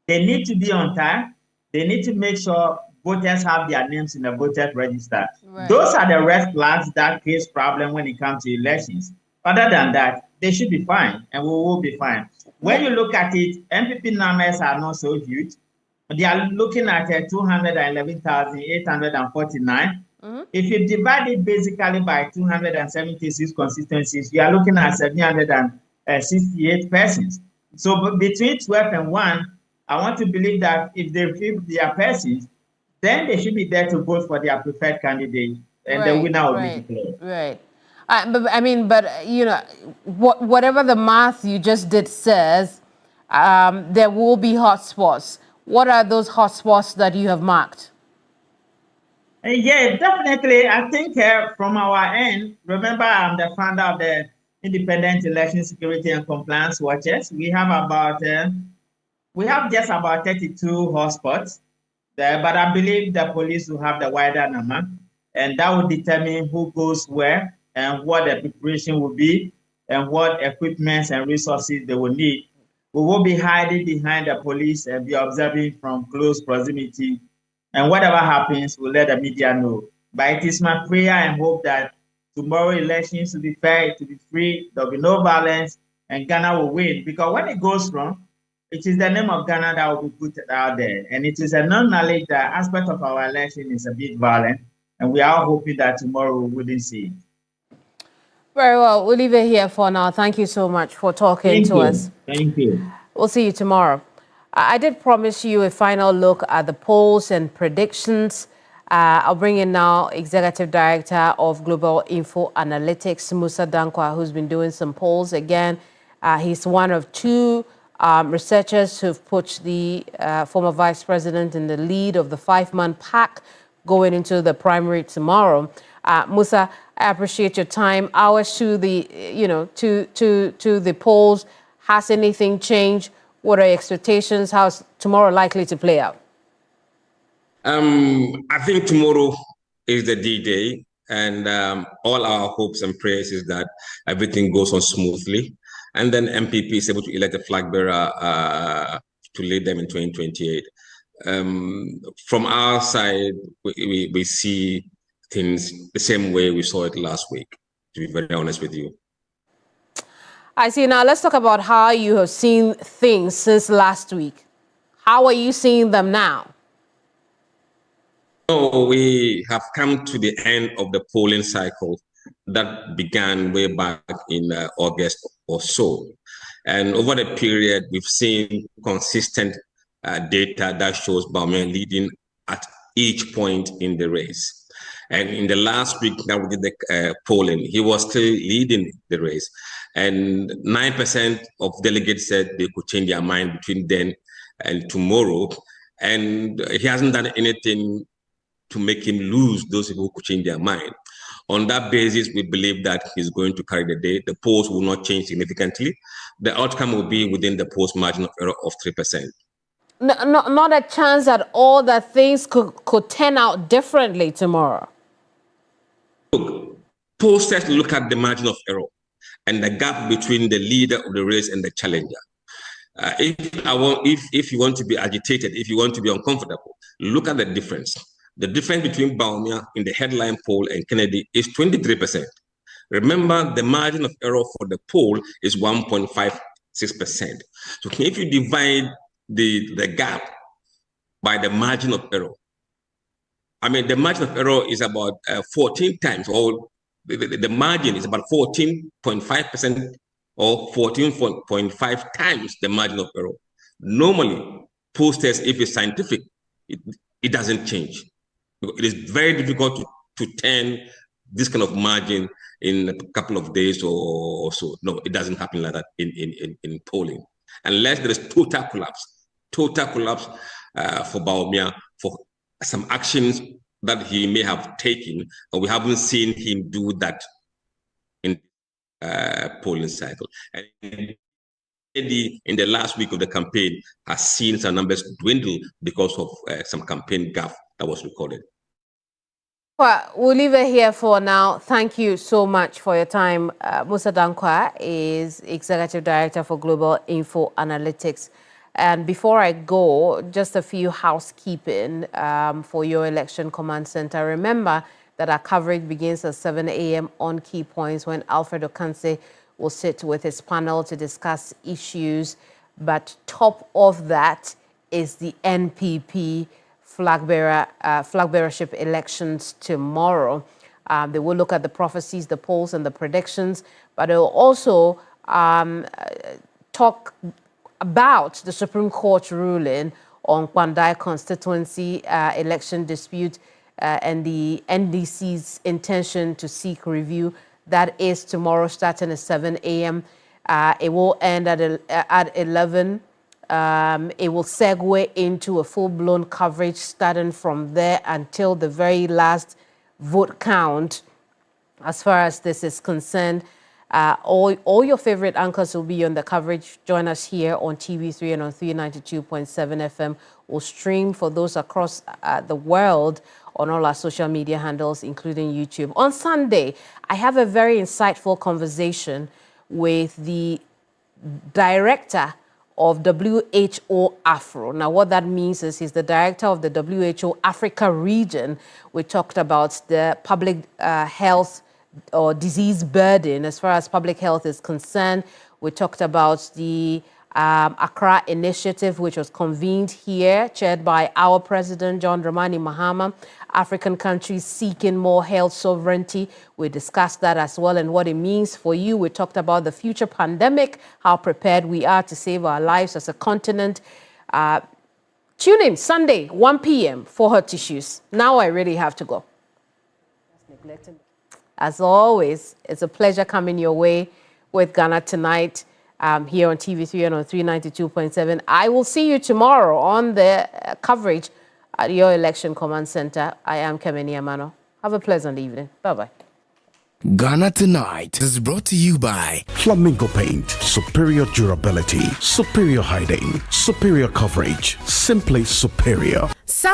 They need to be on time. They need to make sure voters have their names in the voters register. Right. Those are the red flags that create problem when it comes to elections. Other than that, they should be fine, and we will be fine. When you look at it, NPP numbers are not so huge. They are looking at 211,849. If you divide it basically by 276 constituencies, you are looking at 768 persons. So between 12 and 1, I want to believe that if they flip their persons, then they should be there to vote for their preferred candidate, and the winner will be declared.
Right. But you know, whatever the math you just did says, there will be hotspots. What are those hotspots that you have marked?
Yeah, definitely. I think from our end, remember I'm the founder of the Independent Election Security and Compliance Watchers. We have just about 32 hotspots there, but I believe the police will have the wider number, and that will determine who goes where and what the preparation will be and what equipments and resources they will need. We will be hiding behind the police and be observing from close proximity. And whatever happens, we'll let the media know. But it is my prayer and hope that tomorrow elections to be fair, to be free, there'll be no violence, and Ghana will win. Because when it goes wrong, it is the name of Ghana that will be put out there. And it is a non-knowledge that aspect of our election is a bit violent, and we are hoping that tomorrow we wouldn't see it.
Very well. We'll leave it here for now. Thank you so much for talking to us.
Thank you.
We'll see you tomorrow. I did promise you a final look at the polls and predictions. I'll bring in now Executive Director of Global Info Analytics, Musa Dankwa, who's been doing some polls again. He's one of two researchers who've put the former Vice President in the lead of the five-man pack going into the primary tomorrow. Musa, I appreciate your time. Hours to the, to the polls. Has anything changed? What are your expectations? How's tomorrow likely to play out?
I think tomorrow is the D-Day, and all our hopes and prayers is that everything goes on smoothly, and then MPP is able to elect a flag bearer to lead them in 2028. From our side, we see things the same way we saw it last week, to be very honest with you.
I see. Now let's talk about how you have seen things since last week. How are you seeing them now?
So we have come to the end of the polling cycle that began way back in August or so. And over the period, we've seen consistent data that shows Bawumia leading at each point in the race. And in the last week that we did the polling, he was still leading the race. And 9% of delegates said they could change their mind between then and tomorrow. And he hasn't done anything to make him lose those people who could change their mind. On that basis, we believe that he's going to carry the day. The polls will not change significantly. The outcome will be within the polls margin of error of 3%.
Not a chance at all that things could turn out differently tomorrow.
Look, pollsters look at the margin of error and the gap between the leader of the race and the challenger. If you want to be agitated, if you want to be uncomfortable, look at the difference. The difference between Bawumia in the headline poll and Kennedy is 23%. Remember, the margin of error for the poll is 1.56%. So if you divide the gap by the margin of error, I mean, the margin of error is about 14 times, or the margin is about 14.5% or 14.5 times the margin of error. Normally, pollsters, if it's scientific, it doesn't change. It is very difficult to turn this kind of margin in a couple of days or so. No, it doesn't happen like that in polling. Unless there is total collapse for Bawumia, for some actions that he may have taken, but we haven't seen him do that in polling cycle. And in the last week of the campaign, has seen some numbers dwindle because of some campaign gaffe that was recorded.
Well, we'll leave it here for now. Thank you so much for your time. Musa Dankwa is Executive Director for Global Info Analytics. And before I go, just a few housekeeping for your election command center. Remember that our coverage begins at 7 a.m. on Key Points, when Alfred Okanse will sit with his panel to discuss issues. But top of that is the NPP flag bearership elections tomorrow. They will look at the prophecies, the polls, and the predictions, but they will also talk about the Supreme Court ruling on Kwandai constituency election dispute and the NDC's intention to seek review. That is tomorrow, starting at 7 a.m. It will end at 11. It will segue into a full-blown coverage starting from there until the very last vote count. As far as this is concerned, all your favorite anchors will be on the coverage. Join us here on TV3 and on 392.7 FM. We'll stream for those across the world on all our social media handles, including YouTube. On Sunday, I have a very insightful conversation with the director of WHO Afro. Now, what that means is he's the director of the WHO Africa region. We talked about the public health or disease burden as far as public health is concerned. We talked about the Accra Initiative, which was convened here, chaired by our President, John Dramani Mahama. African countries seeking more health sovereignty. We discussed that as well and what it means for you. We talked about the future pandemic, how prepared we are to save our lives as a continent. Tune in Sunday, 1 p.m. for Hot Issues. Now I really have to go. As always, it's a pleasure coming your way with Ghana Tonight here on TV3 and on 392.7. I will see you tomorrow on the coverage at your election command center. I am Kemeni Amano. Have a pleasant evening. Bye-bye.
Ghana Tonight is brought to you by
Flamingo Paint. Superior durability, superior hiding, superior coverage, simply superior.